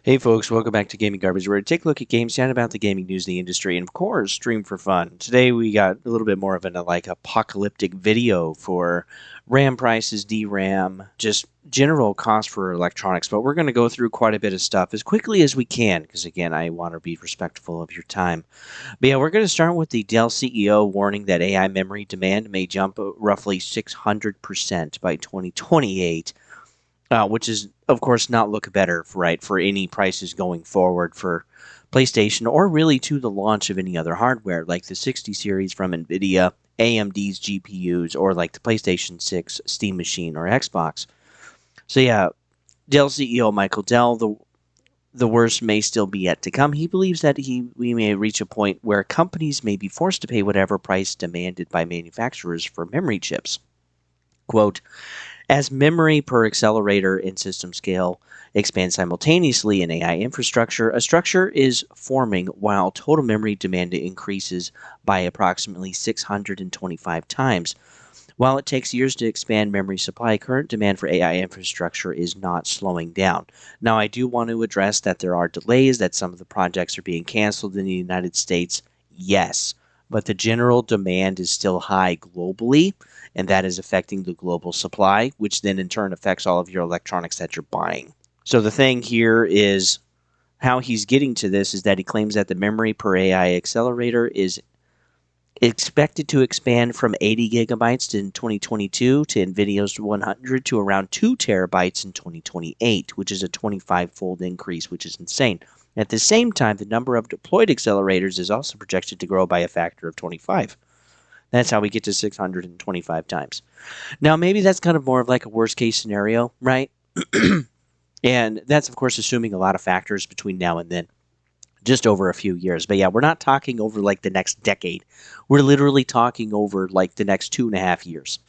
Hey folks, welcome back to Gaming Garbage, where we take a look at games, chat about the gaming news in the industry, and of course, stream for fun. Today we got a little bit more of an apocalyptic video for RAM prices, DRAM, just general cost for electronics. But we're going to go through quite a bit of stuff as quickly as we can, because again, I want to be respectful of your time. But yeah, we're going to start with the Dell CEO warning that AI memory demand may jump roughly 600% by 2028. Which is, of course, not look better, right, for any prices going forward for PlayStation or really to the launch of any other hardware like the 60 series from NVIDIA, AMD's GPUs, or like the PlayStation 6 Steam Machine or Xbox. So yeah, Dell CEO Michael Dell, the worst may still be yet to come. He believes that we may reach a point where companies may be forced to pay whatever price demanded by manufacturers for memory chips. Quote, as memory per accelerator and system scale expand simultaneously in AI infrastructure, a structure is forming while total memory demand increases by approximately 625 times. While it takes years to expand memory supply, current demand for AI infrastructure is not slowing down. Now, I do want to address that there are delays, that some of the projects are being canceled in the United States. Yes, but the general demand is still high globally, and that is affecting the global supply, which then in turn affects all of your electronics that you're buying. So the thing here is how he's getting to this is that he claims that the memory per AI accelerator is expected to expand from 80 gigabytes in 2022 to NVIDIA's 100 to around 2 terabytes in 2028, which is a 25-fold increase, which is insane. At the same time, the number of deployed accelerators is also projected to grow by a factor of 25. That's how we get to 625 times. Now, maybe that's kind of more of like a worst case scenario, right? And that's, of course, assuming a lot of factors between now and then, just over a few years. But yeah, we're not talking over like the next decade. We're literally talking over like the next 2.5 years,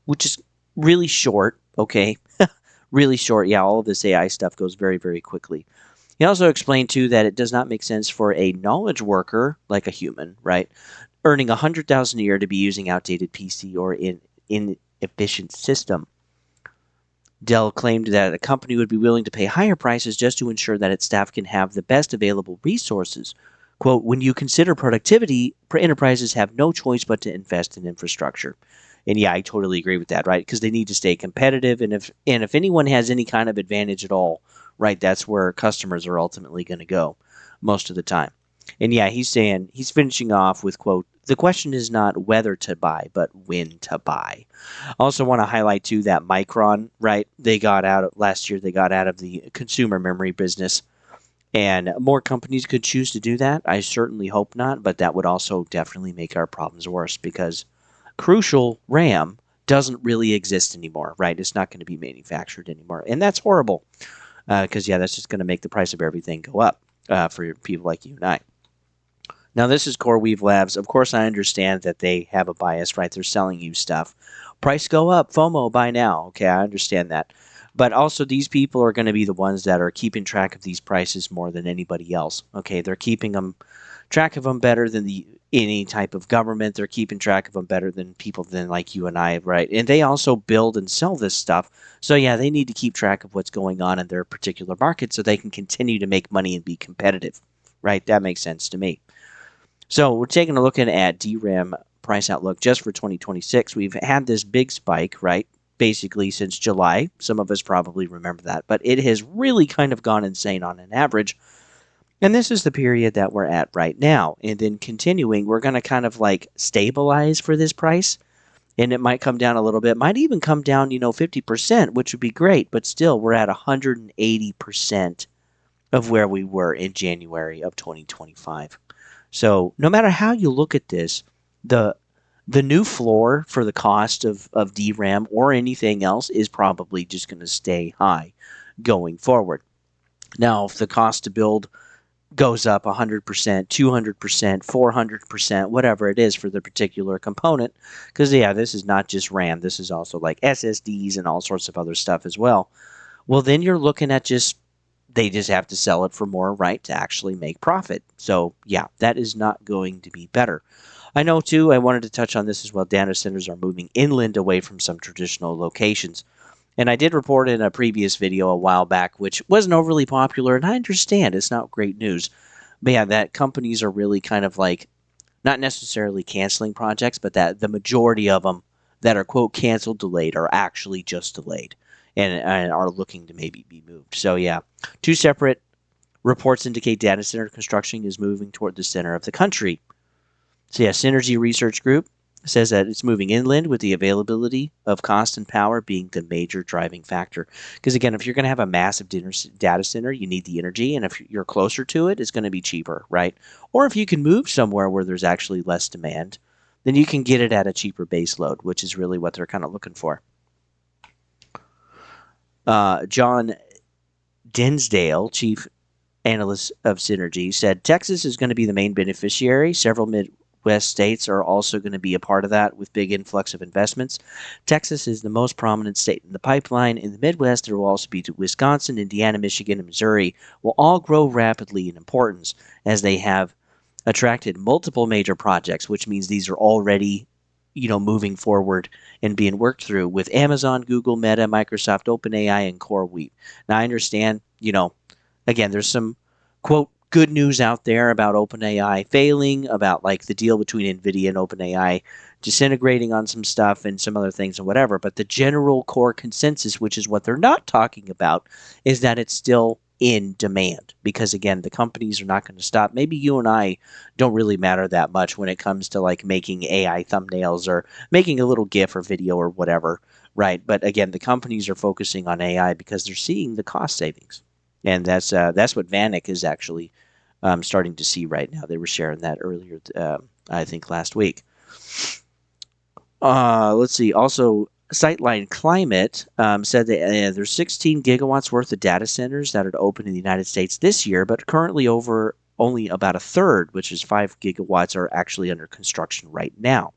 which is really short, okay? Really short. Yeah, all of this AI stuff goes very, very quickly. He also explained too that it does not make sense for a knowledge worker, like a human, right, earning 100,000 a year to be using outdated PC or inefficient system. Dell claimed that a company would be willing to pay higher prices just to ensure that its staff can have the best available resources. Quote, when you consider productivity, enterprises have no choice but to invest in infrastructure. And yeah, I totally agree with that, right? Because they need to stay competitive, and if anyone has any kind of advantage at all, right, that's where customers are ultimately going to go most of the time. And yeah, he's finishing off with quote, the question is not whether to buy, but when to buy. Also want to highlight too that Micron, right? They got out last year. They got out of the consumer memory business, and more companies could choose to do that. I certainly hope not, but that would also definitely make our problems worse because crucial RAM doesn't really exist anymore, right? It's not going to be manufactured anymore, and that's horrible because yeah, that's just going to make the price of everything go up for people like you and I. Now, this is CoreWeave Labs. Of course, I understand that they have a bias, right? They're selling you stuff. Price go up, FOMO, buy now. Okay, I understand that. But also, these people are going to be the ones that are keeping track of these prices more than anybody else. Okay, they're keeping track of them better than any type of government. They're keeping track of them better than people than like you and I, right? And they also build and sell this stuff. So yeah, they need to keep track of what's going on in their particular market so they can continue to make money and be competitive, right? That makes sense to me. So we're taking a look at DRAM price outlook just for 2026. We've had this big spike, right? Basically since July. Some of us probably remember that, but it has really kind of gone insane on an average. And this is the period that we're at right now. And then continuing, we're going to kind of like stabilize for this price. And it might come down a little bit, might even come down, 50%, which would be great. But still, we're at 180% of where we were in January of 2025. So no matter how you look at this, the the new floor for the cost of DRAM or anything else is probably just going to stay high going forward. Now, if the cost to build goes up 100%, 200%, 400%, whatever it is for the particular component, because yeah, this is not just RAM, this is also like SSDs and all sorts of other stuff as well. Well, then you're looking at they just have to sell it for more, right, to actually make profit. So yeah, that is not going to be better. I know too, I wanted to touch on this as well. Data centers are moving inland away from some traditional locations. And I did report in a previous video a while back, which wasn't overly popular, and I understand it's not great news. But yeah, that companies are really kind of like not necessarily canceling projects, but that the majority of them that are quote canceled, delayed, are actually just delayed and are looking to maybe be moved. So yeah, two separate reports indicate data center construction is moving toward the center of the country. So yeah, Synergy Research Group says that it's moving inland with the availability of cost and power being the major driving factor. Because again, if you're going to have a massive data center, you need the energy, and if you're closer to it, it's going to be cheaper, right? Or if you can move somewhere where there's actually less demand, then you can get it at a cheaper base load, which is really what they're kind of looking for. John Densdale, chief analyst of Synergy, said Texas is going to be the main beneficiary. Several Midwest states are also going to be a part of that with big influx of investments. Texas is the most prominent state in the pipeline. In the Midwest, there will also be Wisconsin, Indiana, Michigan, and Missouri will all grow rapidly in importance as they have attracted multiple major projects, which means these are already moving forward and being worked through with Amazon, Google, Meta, Microsoft, OpenAI, and CoreWeave. Now, I understand, again, there's some quote good news out there about OpenAI failing, about like the deal between Nvidia and OpenAI disintegrating on some stuff and some other things and whatever. But the general core consensus, which is what they're not talking about, is that it's still in demand because again the companies are not going to stop. Maybe you and I don't really matter that much when it comes to like making AI thumbnails or making a little GIF or video or whatever, right? But again, the companies are focusing on AI because they're seeing the cost savings. And that's what Vanik is actually starting to see right now. They were sharing that earlier, I think, last week. Let's see. Also, Sightline Climate said that there's 16 gigawatts worth of data centers that are to open in the United States this year, but currently over only about a third, which is 5 gigawatts, are actually under construction right now.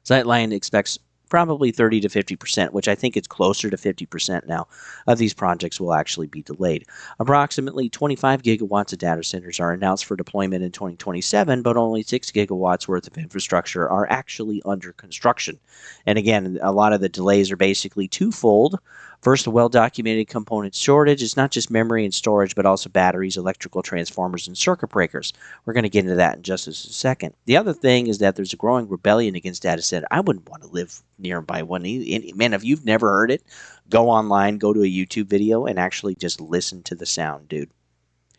Sightline expects probably 30 to 50%, which I think it's closer to 50% now, of these projects will actually be delayed. Approximately 25 gigawatts of data centers are announced for deployment in 2027, but only 6 gigawatts worth of infrastructure are actually under construction. And again, a lot of the delays are basically twofold. First, a well-documented component shortage. It's not just memory and storage, but also batteries, electrical transformers, and circuit breakers. We're going to get into that in just a second. The other thing is that there's a growing rebellion against data center. I wouldn't want to live nearby one. Man, if you've never heard it, go online, go to a YouTube video, and actually just listen to the sound, dude.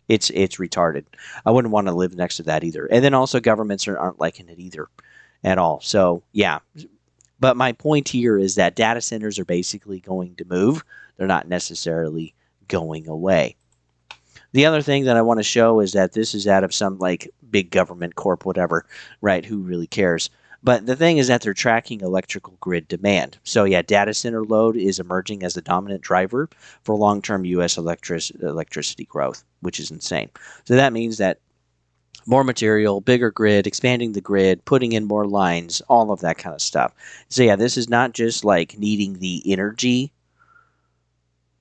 It's retarded. I wouldn't want to live next to that either. And then also governments aren't liking it either at all. So, yeah. But my point here is that data centers are basically going to move. They're not necessarily going away. The other thing that I want to show is that this is out of some like big government corp, whatever, right? Who really cares? But the thing is that they're tracking electrical grid demand. So yeah, data center load is emerging as the dominant driver for long-term U.S. electricity growth, which is insane. So that means that more material, bigger grid, expanding the grid, putting in more lines, all of that kind of stuff. So yeah, this is not just like needing the energy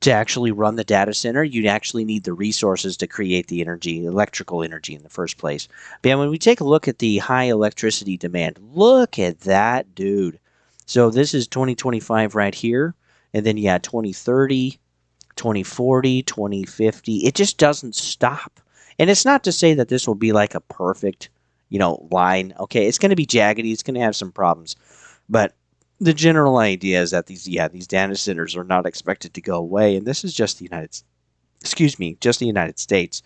to actually run the data center. You actually need the resources to create the energy, electrical energy in the first place. But yeah, when we take a look at the high electricity demand, look at that, dude. So this is 2025 right here. And then, yeah, 2030, 2040, 2050. It just doesn't stop. And it's not to say that this will be like a perfect, line. Okay, it's going to be jaggedy. It's going to have some problems. But the general idea is that these data centers are not expected to go away. And this is just the United States.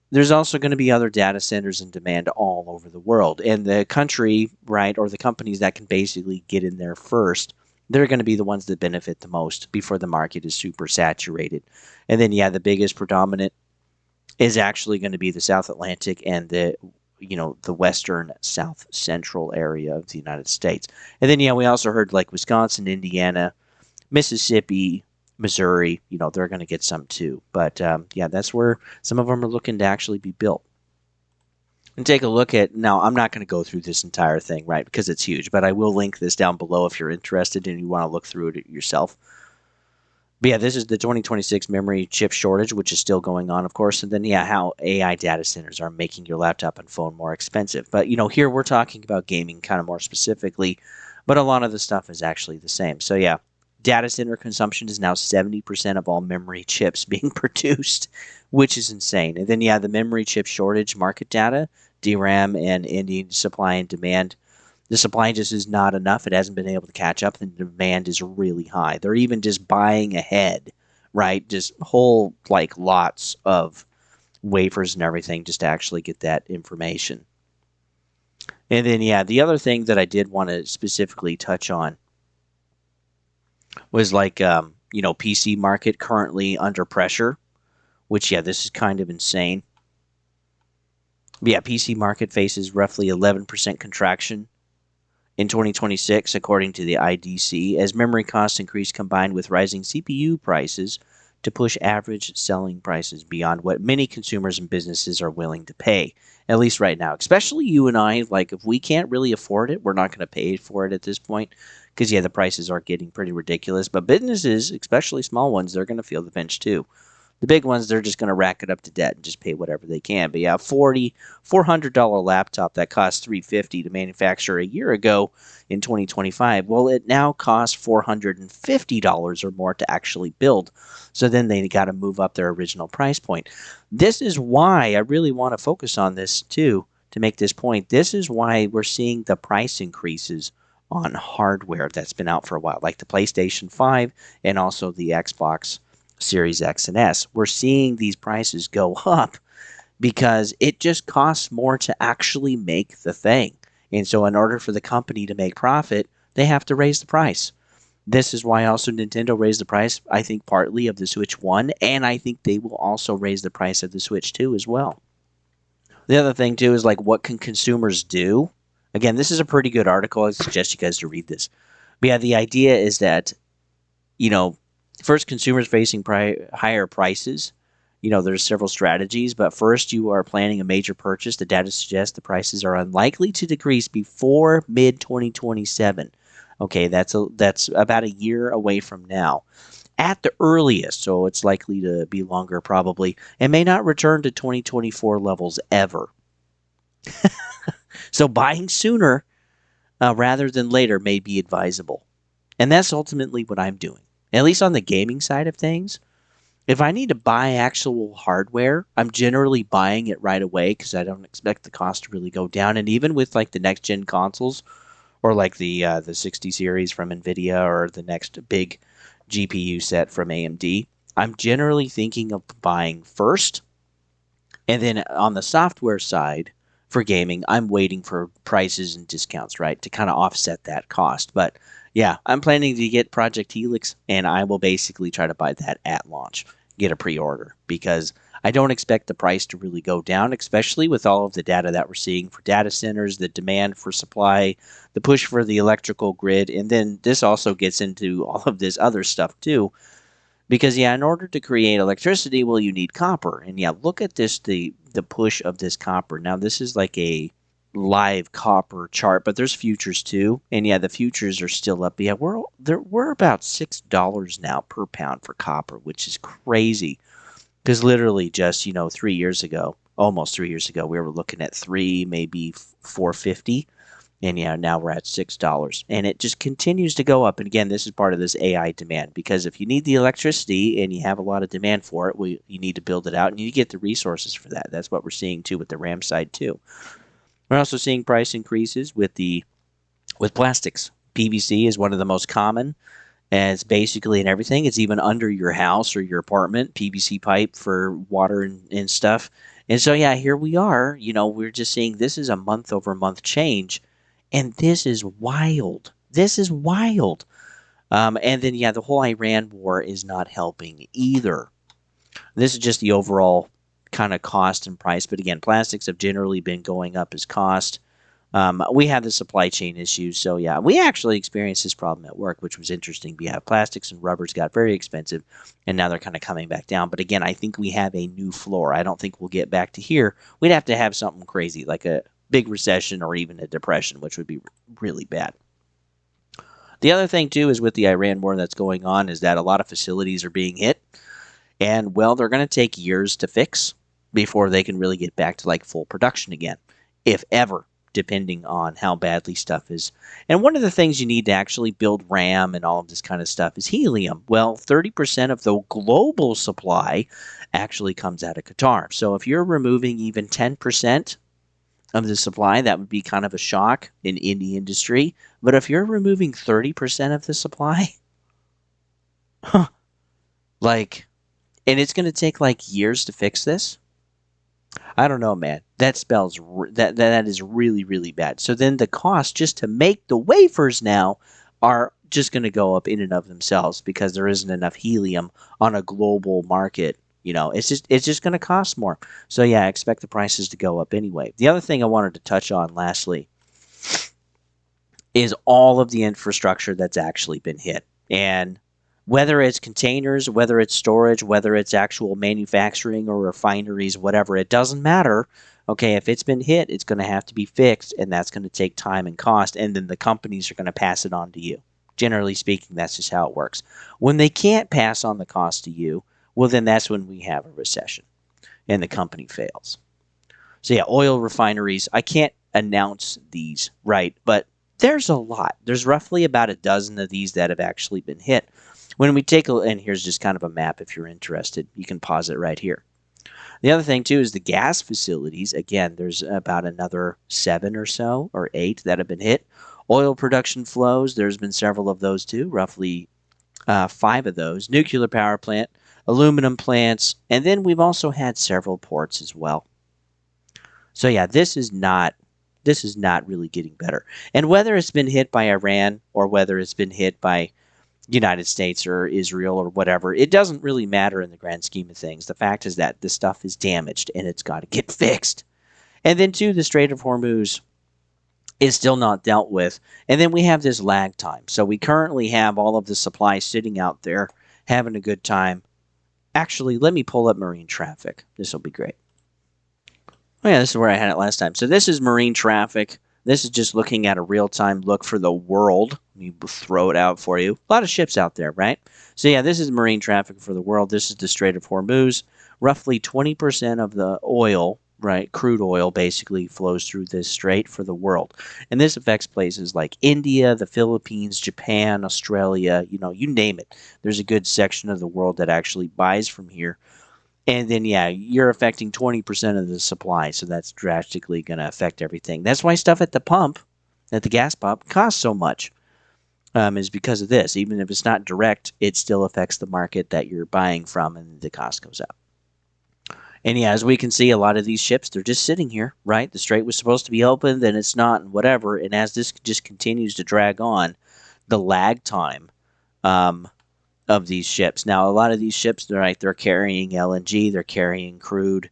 There's also going to be other data centers in demand all over the world. And the country, right, or the companies that can basically get in there first, they're going to be the ones that benefit the most before the market is super saturated. And then, yeah, the biggest predominant is actually going to be the South Atlantic and the western south central area of the United States. And then, yeah, we also heard like Wisconsin, Indiana, Mississippi, Missouri, they're going to get some too. But yeah, that's where some of them are looking to actually be built. And take a look at, now I'm not going to go through this entire thing, right, because it's huge, but I will link this down below if you're interested and you want to look through it yourself. But yeah, this is the 2026 memory chip shortage, which is still going on, of course. And then, yeah, how AI data centers are making your laptop and phone more expensive. But, here we're talking about gaming kind of more specifically, but a lot of the stuff is actually the same. So, yeah, Data center consumption is now 70% of all memory chips being produced, which is insane. And then, the memory chip shortage market data, DRAM and ending supply and demand. The supply just is not enough. It hasn't been able to catch up. And the demand is really high. They're even just buying ahead, right? Just whole lots of wafers and everything just to actually get that information. And then, the other thing that I did want to specifically touch on was PC market currently under pressure, which, this is kind of insane. But PC market faces roughly 11% contraction in 2026, according to the IDC, as memory costs increase combined with rising CPU prices to push average selling prices beyond what many consumers and businesses are willing to pay, at least right now. Especially you and I, if we can't really afford it, we're not going to pay for it at this point because, the prices are getting pretty ridiculous. But businesses, especially small ones, they're going to feel the pinch too. The big ones, they're just going to rack it up to debt and just pay whatever they can. But $400 laptop that cost $350 to manufacture a year ago in 2025, well, it now costs $450 or more to actually build. So then they got to move up their original price point. This is why I really want to focus on this too, to make this point. This is why we're seeing the price increases on hardware that's been out for a while, like the PlayStation 5 and also the Xbox Series X and S. We're seeing these prices go up because it just costs more to actually make the thing. And so in order for the company to make profit, they have to raise the price. This is why also Nintendo raised the price, I think, partly of the Switch 1, and I think they will also raise the price of the Switch 2 as well. The other thing, too, is what can consumers do? Again, this is a pretty good article. I suggest you guys to read this. But the idea is that, first, consumers facing higher prices. There's several strategies, but first, you are planning a major purchase. The data suggests the prices are unlikely to decrease before mid-2027. Okay, that's about a year away from now, at the earliest. So it's likely to be longer, probably, and may not return to 2024 levels ever. So buying sooner rather than later may be advisable, and that's ultimately what I'm doing. At least on the gaming side of things, if I need to buy actual hardware, I'm generally buying it right away because I don't expect the cost to really go down. And even with the next gen consoles, or the 60 series from NVIDIA, or the next big GPU set from AMD, I'm generally thinking of buying first. And then on the software side for gaming, I'm waiting for prices and discounts, right, to kind of offset that cost. But I'm planning to get Project Helix, and I will basically try to buy that at launch, get a pre-order, because I don't expect the price to really go down, especially with all of the data that we're seeing for data centers, the demand for supply, the push for the electrical grid, and then this also gets into all of this other stuff too. Because in order to create electricity, well, you need copper. And look at this, the push of this copper. Now, this is like a live copper chart, but there's futures too. And the futures are still up. We're about $6 now per pound for copper, which is crazy. Because literally just, 3 years ago, almost 3 years ago, we were looking at maybe $4.50. And now we're at $6. And it just continues to go up. And again, this is part of this AI demand. Because if you need the electricity and you have a lot of demand for it, you need to build it out and you get the resources for that. That's what we're seeing too with the RAM side too. We're also seeing price increases with plastics. PVC is one of the most common. And it's basically in everything. It's even under your house or your apartment, PVC pipe for water and stuff. And so, here we are. We're just seeing this is a month-over-month change. And this is wild. This is wild. And then, the whole Iran war is not helping either. This is just the overall kind of cost and price. But again, plastics have generally been going up as cost. We have the supply chain issues. So, we actually experienced this problem at work, which was interesting. Plastics and rubbers got very expensive, and now they're kind of coming back down. But again, I think we have a new floor. I don't think we'll get back to here. We'd have to have something crazy, like a big recession or even a depression, which would be really bad. The other thing, too, is with the Iran war that's going on is that a lot of facilities are being hit. And, well, they're going to take years to fix before they can really get back to full production again, if ever. depending on how badly stuff is. And one of the things you need to actually build RAM and all of this kind of stuff is helium. Well, 30% of the global supply actually comes out of Qatar. So if you're removing even 10% of the supply, that would be kind of a shock in the industry. But if you're removing 30% of the supply, like, and it's going to take like years to fix this. I don't know, man. That spells that is really really bad. So then the cost just to make the wafers now are just going to go up in and of themselves because there isn't enough helium on a global market. It's just going to cost more. So yeah, I expect the prices to go up anyway. The other thing I wanted to touch on lastly is all of the infrastructure that's actually been hit. And whether it's containers, whether it's storage, whether it's actual manufacturing or refineries, whatever, it doesn't matter. Okay, if it's been hit, it's going to have to be fixed, and that's going to take time and cost, and then the companies are going to pass it on to you. Generally speaking, that's just how it works. When they can't pass on the cost to you, well, then that's when we have a recession and the company fails. So yeah, oil refineries, I can't announce these, right? But there's a lot. There's roughly about a dozen of these that have actually been hit. When we take a, and here's just kind of a map if you're interested, you can pause it right here. The other thing too is the gas facilities. Again, there's about another 7 or so, or 8 that have been hit. Oil production flows, there's been several of those too, roughly 5 of those. Nuclear power plant, aluminum plants, and then we've also had several ports as well. So yeah, this is not really getting better. And whether it's been hit by Iran or whether it's been hit by United States or Israel or whatever, it doesn't really matter in the grand scheme of things. The fact is that this stuff is damaged and it's got to get fixed. And then too, the Strait of Hormuz is still not dealt with. And then we have this lag time. So we currently have all of the supply sitting out there having a good time. Actually, let me pull up marine traffic. This will be great. Oh yeah, this is where I had it last time. So this is marine traffic. This is just looking at a real-time look for the world. Let me throw it out for you. A lot of ships out there, right? So yeah, this is marine traffic for the world. This is the Strait of Hormuz. Roughly 20% of the oil, right, crude oil basically flows through this strait for the world. And this affects places like India, the Philippines, Japan, Australia, you name it. There's a good section of the world that actually buys from here. And then, yeah, you're affecting 20% of the supply, so that's drastically going to affect everything. That's why stuff at the pump, at the gas pump, costs so much, is because of this. Even if it's not direct, it still affects the market that you're buying from, and the cost goes up. And yeah, as we can see, a lot of these ships, they're just sitting here, right? The strait was supposed to be open, then it's not, and whatever. And as this just continues to drag on, the lag time of these ships. Now, a lot of these ships, they're carrying LNG, they're carrying crude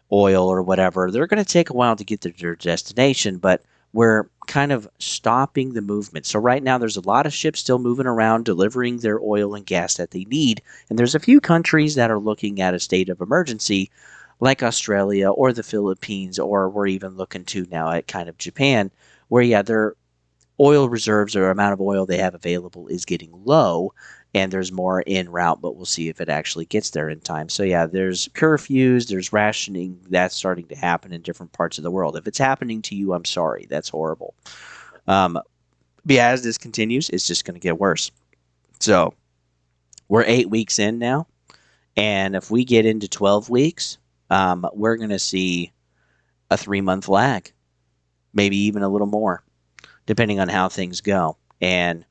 oil or whatever. They're going to take a while to get to their destination, but we're kind of stopping the movement. So right now, there's a lot of ships still moving around, delivering their oil and gas that they need. And there's a few countries that are looking at a state of emergency, like Australia or the Philippines, or we're even looking to now at kind of Japan, where, yeah, their oil reserves or amount of oil they have available is getting low, and there's more en route, but we'll see if it actually gets there in time. So yeah, there's curfews, there's rationing that's starting to happen in different parts of the world. If it's happening to you, I'm sorry, that's horrible. But yeah, as this continues, it's just going to get worse. So we're 8 weeks in now, and if we get into 12 weeks, we're going to see a 3-month lag, maybe even a little more, depending on how things go. And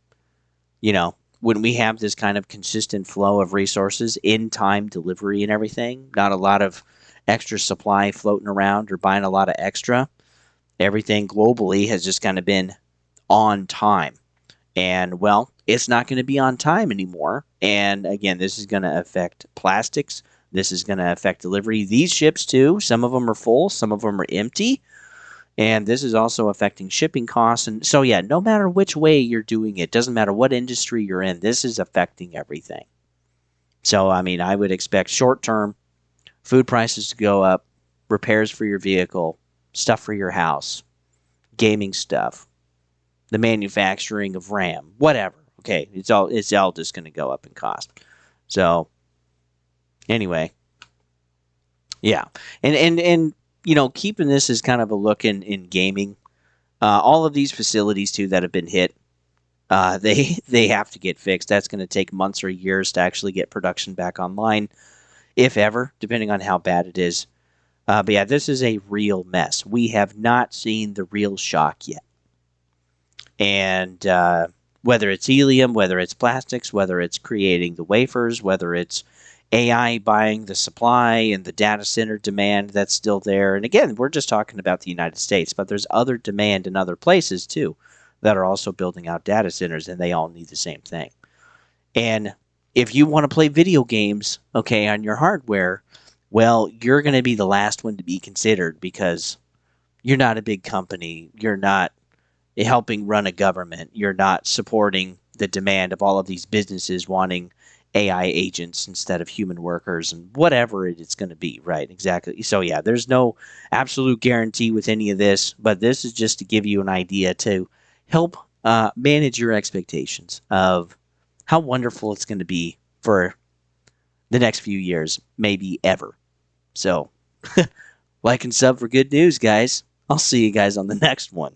when we have this kind of consistent flow of resources, in time delivery and everything, not a lot of extra supply floating around or buying a lot of extra, everything globally has just kind of been on time. And well, it's not going to be on time anymore. And again, this is going to affect plastics. This is going to affect delivery. These ships too, some of them are full, some of them are empty. And this is also affecting shipping costs. And so, yeah, no matter which way you're doing it, doesn't matter what industry you're in, this is affecting everything. So, I mean, I would expect short-term food prices to go up, repairs for your vehicle, stuff for your house, gaming stuff, the manufacturing of RAM, whatever. Okay, it's all just going to go up in cost. So, anyway, yeah. And keeping this as kind of a look in gaming, All of these facilities too that have been hit, they have to get fixed. That's going to take months or years to actually get production back online, if ever, depending on how bad it is. But yeah, this is a real mess. We have not seen the real shock yet. And whether it's helium, whether it's plastics, whether it's creating the wafers, whether it's AI buying the supply and the data center demand that's still there. And again, we're just talking about the United States, but there's other demand in other places too that are also building out data centers, and they all need the same thing. And if you want to play video games, okay, on your hardware, well, you're going to be the last one to be considered because you're not a big company. You're not helping run a government. You're not supporting the demand of all of these businesses wanting AI agents instead of human workers and whatever it's going to be, right? Exactly. So, yeah, there's no absolute guarantee with any of this, but this is just to give you an idea to help manage your expectations of how wonderful it's going to be for the next few years, maybe ever. So, like and sub for good news, guys. I'll see you guys on the next one.